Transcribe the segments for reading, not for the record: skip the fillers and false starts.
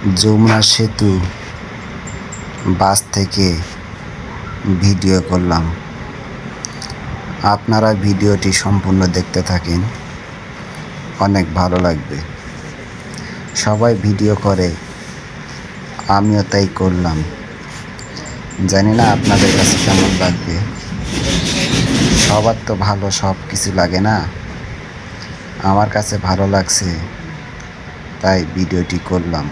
যমুনা সেতু বাস থেকে ভিডিও করলাম। আপনারা ভিডিওটি সম্পূর্ণ দেখতে থাকেন, অনেক ভালো লাগবে। সবাই ভিডিও করে, আমিও তাই করলাম। জানি না আপনাদের কাছে কেমন লাগবে। সবার তো ভালো সব কিছু লাগে না, আমার কাছে ভালো লাগছে তাই ভিডিওটি করলাম।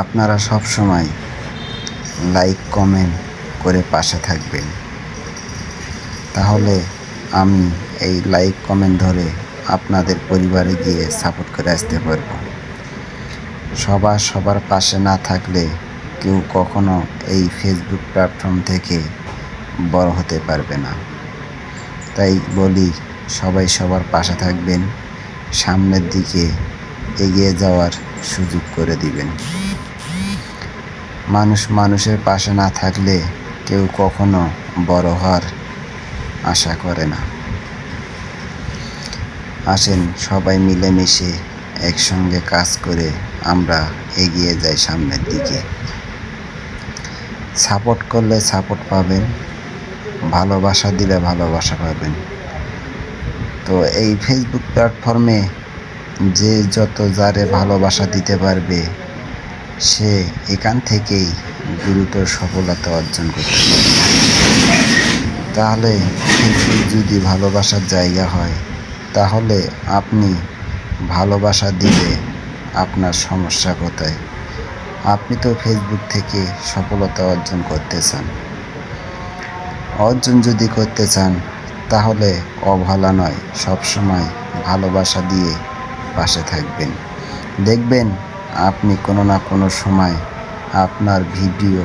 আপনারা সব সময় লাইক কমেন্ট করে পাশে থাকবেন, তাহলে আমি এই লাইক কমেন্ট ধরে আপনাদের পরিবারে গিয়ে সাপোর্ট করে আসতে পারবো। সবার পাশে না থাকলে কেউ কখনো এই ফেসবুক প্ল্যাটফর্ম থেকে বড় হতে পারবে না। তাই বলি, সবাই সবার পাশে থাকবেন, সামনের দিকে এগিয়ে যাওয়ার সুযোগ করে দিবেন। মানুষের পাশে না থাকলে কেউ কখনো বড় হওয়ার আশা করে না। আসেন সবাই মিলেমিশে একসঙ্গে কাজ করে আমরা এগিয়ে যাই সামনের দিকে। সাপোর্ট করলে সাপোর্ট পাবেন, ভালোবাসা দিলে ভালোবাসা পাবেন। তো এই ফেসবুক প্ল্যাটফর্মে যে যত যারে ভালোবাসা দিতে পারবে, সে এখান থেকেই গুরুতর সফলতা অর্জন করতে পারবে। তাহলে ফেসবুক যদি ভালোবাসার জায়গা হয়, তাহলে আপনি ভালোবাসা দিলে আপনার সমস্যা কোথায়? আপনি তো ফেসবুক থেকে সফলতা অর্জন করতে চান। অর্জন যদি করতে চান, তাহলে অবহেলা নয়, সবসময় ভালোবাসা দিয়ে পাশে থাকবেন। দেখবেন আপনি কোনো না কোনো সময় আপনার ভিডিও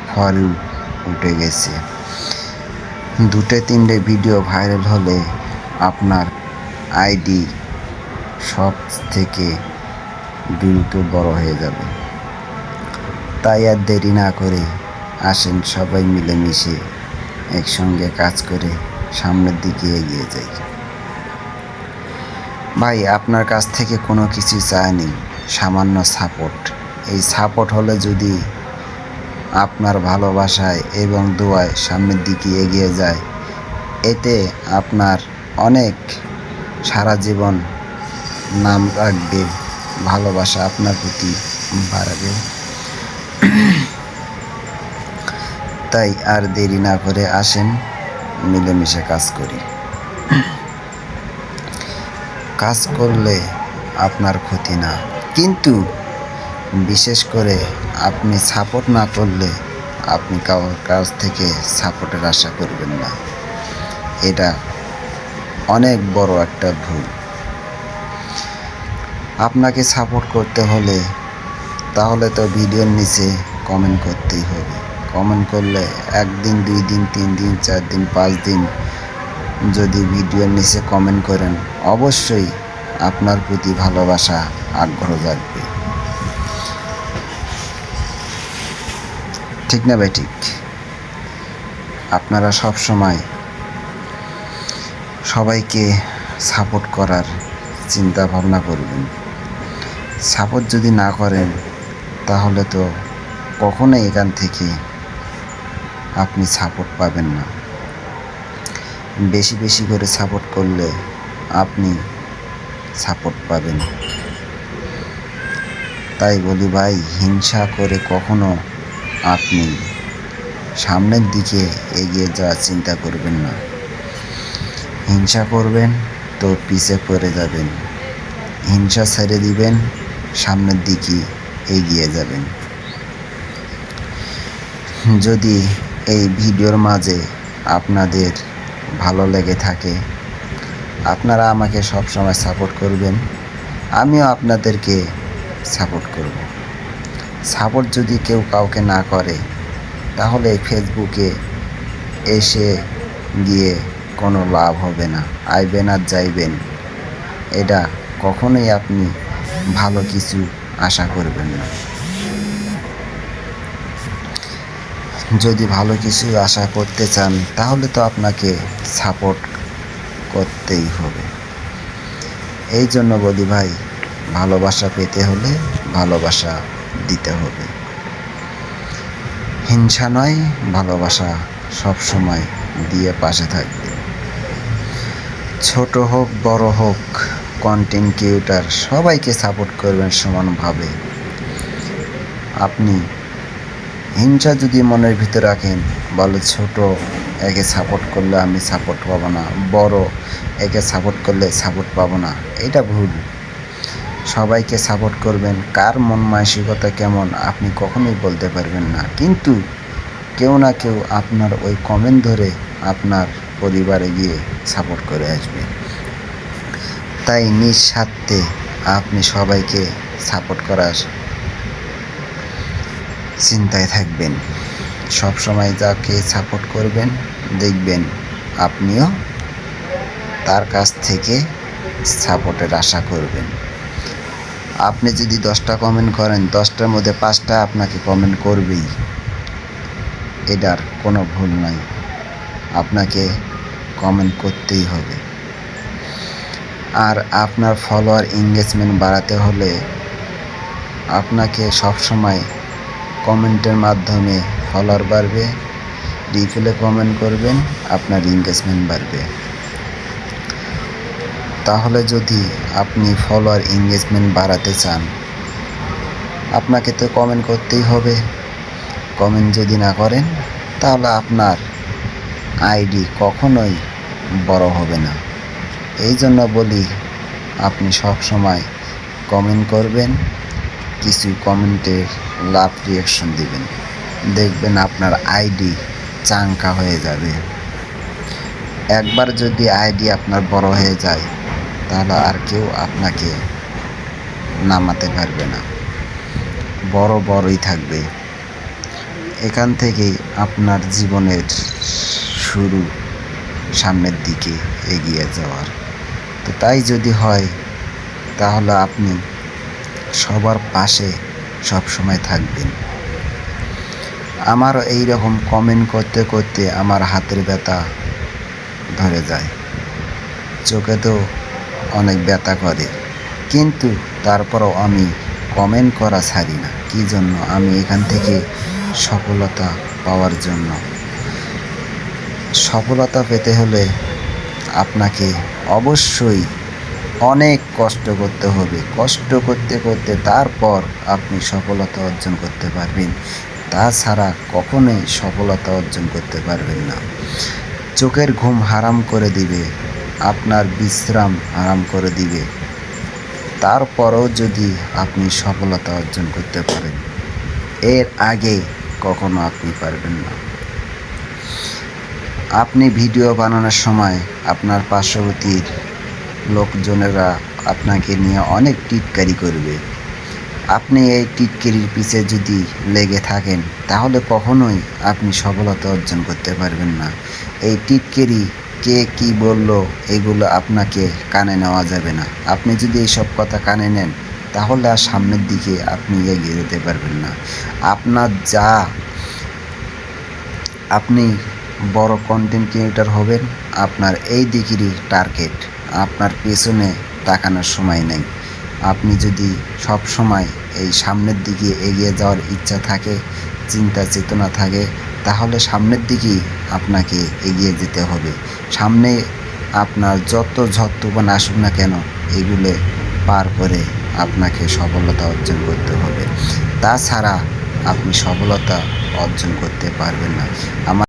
ফর ইউ উঠে গেছে। 2-3টে ভিডিও ভাইরাল হলে আপনার আইডি সব থেকে দ্রুত বড় হয়ে যাবে। তাই আর দেরি না করে আসেন সবাই মিলেমিশে একসঙ্গে কাজ করে সামনের দিকে এগিয়ে যাই। ভাই, আপনার কাছ থেকে কোনো কিছু চাইনি, সামান্য সাপোর্ট। এই সাপোর্ট হলে যদি আপনার ভালোবাসায় এবং দোয়ায় সামনের দিকে এগিয়ে যায়, এতে আপনার অনেক সারা জীবন নাম রাখবে, ভালোবাসা আপনার প্রতি বাড়বে। তাই আর দেরি না করে আসেন মিলেমিশে কাজ করি। কাজ করলে আপনার ক্ষতি না, কিন্তু বিশেষ করে আপনি সাপোর্ট না করলে আপনি কারোর কাছ থেকে সাপোর্টের আশা করবেন না। এটা অনেক বড় একটা ভুল। আপনাকে সাপোর্ট করতে হলে তাহলে তো ভিডিওর নিচে কমেন্ট করতেই হবে। কমেন্ট করলে 1 দিন 2 দিন 3 দিন 4 দিন 5 দিন যদি ভিডিওর নিচে কমেন্ট করেন, অবশ্যই আপনার প্রতি ভালোবাসা আগ্রহ জাগবে। ঠিক না ভাই? ঠিক। আপনারা সব সময় সবাইকে সাপোর্ট করার চিন্তা ভাবনা করবেন। সাপোর্ট যদি না করেন, তাহলে তো কখনোই এখান থেকে আপনি সাপোর্ট পাবেন না। বেশি করে সাপোর্ট করলে আপনি সাপোর্ট পাবেন। তাই বলি ভাই, হিংসা করে কখনো আপনি সামনের দিকে এগিয়ে যাওয়ার চিন্তা করবেন না। হিংসা করবেন তো পিছে পড়ে যাবেন। হিংসা ছেড়ে দিবেন, সামনের দিকে এগিয়ে যাবেন। যদি এই ভিডিওর মাঝে আপনাদের ভালো লেগে থাকে, আপনারা আমাকে সব সময় সাপোর্ট করবেন, আমিও আপনাদেরকে সাপোর্ট করব। সাপোর্ট যদি কেউ কাউকে না করে, তাহলে ফেসবুকে এসে গিয়ে কোনো লাভ হবে না। আইবেন আর যাইবেন, এটা কখনোই আপনি ভালো কিছু আশা করবেন না। যদি ভালো কিছু আশা করতে চান, তাহলে তো আপনাকে সাপোর্ট করতেই হবে। এই জন্য বলি ভাই, ভালোবাসা পেতে হলে ভালোবাসা দিতে হবে। হিংসা নয়, ভালোবাসা সবসময় দিয়ে পাশে থাকবে। ছোট হোক বড় হোক, কন্টেন্ট ক্রিয়েটর সবাইকে সাপোর্ট করবেন সমানভাবে। আপনি হিংসা যদি মনের ভিতরে রাখেন, বলে ছোট একে সাপোর্ট করলে আমি সাপোর্ট পাবো না, বড় একে সাপোর্ট করলে সাপোর্ট পাবো না, এটা ভুল। সবাইকে সাপোর্ট করবেন। কার মন মানসিকতা কেমন আপনি কখনোই বলতে পারবেন না, কিন্তু কেউ না কেউ আপনার ওই কমেন্ট ধরে আপনার পরিবারে গিয়ে সাপোর্ট করে আসবে। তাই নিঃস্বার্থে আপনি সবাইকে সাপোর্ট করার চিন্তায় থাকবেন। সবসময় যাকে সাপোর্ট করবেন, দেখবেন আপনিও তার কাছ থেকে সাপোর্টের আশা করবেন। আপনি যদি 10টা কমেন্ট করেন, 10টার মধ্যে 5টা আপনাকে কমেন্ট করবেই, এটার কোনো ভুল নাই। আপনাকে কমেন্ট করতেই হবে। আর আপনার ফলোয়ার এঙ্গেজমেন্ট বাড়াতে হলে আপনাকে সবসময় কমেন্টের মাধ্যমে ফলোয়ার বাড়বে, রিপ্লে কমেন্ট করবেন, আপনার এঙ্গেজমেন্ট বাড়বে। তাহলে যদি আপনি ফলোয়ার এঙ্গেজমেন্ট বাড়াতে চান, আপনাকে তো কমেন্ট করতেই হবে। কমেন্ট যদি না করেন, তাহলে আপনার আইডি কখনোই বড় হবে না। এই জন্য বলি, আপনি সব সময় কমেন্ট করবেন, কিছু কমেন্টের লাভ রিয়াকশন দিবেন, দেখবেন আপনার আইডি চাঙ্কা হয়ে যাবে। একবার যদি আইডি আপনার বড় হয়ে যায়, তাহলে আর কেউ আপনাকে নামাতে পারবে না, বড়ই থাকবে। এখান থেকেই আপনার জীবনের শুরু, সামনের দিকে এগিয়ে যাওয়ার। তো তাই যদি হয়, তাহলে আপনি সবার পাশে সবসময় থাকবেন। আমারও এই রকম কমেন্ট করতে করতে আমার হাতের ব্যথা ধরে যায়, চোখে তো অনেক ব্যথা করে, কিন্তু তারপরও আমি কমেন্ট করা ছাড়ি না। কী জন্য? আমি এখান থেকে সফলতা পাওয়ার জন্য। সফলতা পেতে হলে আপনাকে অবশ্যই অনেক কষ্ট করতে হবে। কষ্ট করতে করতে তারপর আপনি সফলতা অর্জন করতে পারবেন। তাছাড়া কখনোই সফলতা অর্জন করতে পারবেন না। চোখের ঘুম হারাম করে দিবে, আপনার বিশ্রাম হারাম করে দিবে। তারপরও যদি আপনি সফলতা অর্জন করতে পারেন, এর আগে কখনো আপনি পারবেন না। আপনি ভিডিও বানানোর সময় আপনার পার্শ্ববর্তীর লোকজনেরা আপনাকে নিয়ে অনেক টিটকারি করবে। আপনি এই টিটকারির পিছে যদি লেগে থাকেন, তাহলে কখনোই আপনি সফলতা অর্জন করতে পারবেন না। এই টিটকারি কে কী বলল, এগুলো আপনাকে কানে নেওয়া যাবে না। আপনি যদি এইসব কথা কানে নেন, তাহলে আর সামনের দিকে আপনি এগিয়ে যেতে পারবেন না। আপনি বড় কন্টেন্ট ক্রিয়েটর হবেন, আপনার এই দিকেরই টার্গেট, আপনার পেছনে তাকানোর সময় নেই। আপনি যদি সব সময় এই সামনের দিকে এগিয়ে যাওয়ার ইচ্ছা থাকে, চিন্তা চেতনা থাকে, তাহলে সামনের দিকেই আপনাকে এগিয়ে যেতে হবে। সামনে আপনার যত তুফান আসুক না কেন, এগুলো পার করে আপনাকে সফলতা অর্জন করতে হবে। তাছাড়া আপনি সফলতা অর্জন করতে পারবেন না।